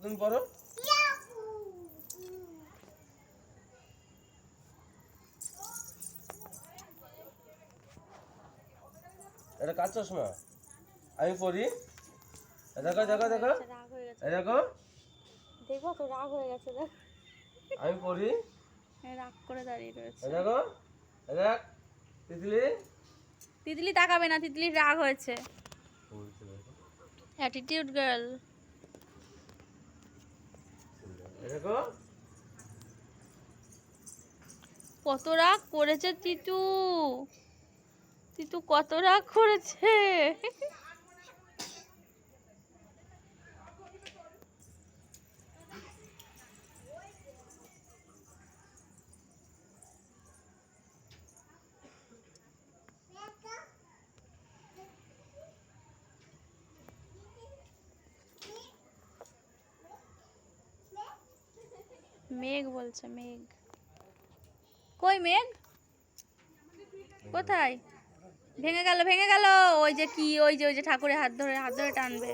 তুমি পড়ো। এটা কার চশমা? আমি পড়ি। দেখো দেখো দেখো, এই দেখো দেখো তো রাগ হয়ে গেছে, দেখ আমি পড়ি। রাগ করে দাঁড়িয়ে রয়েছে। এই দেখো, এই দেখ তিতলি। তিতলি তাকাবে না, তিতলির রাগ হয়েছে। Attitude girl. এই দেখো কত রাগ করেছে তিতু, তিতু কত রাগ করেছে। মেঘ বলছে, মেঘ কই? মেঘ কোথায়? ভেঙে গেল, ভেঙে গেল। ওই যে কি, ওই যে ঠাকুরের হাত ধরে টানবে।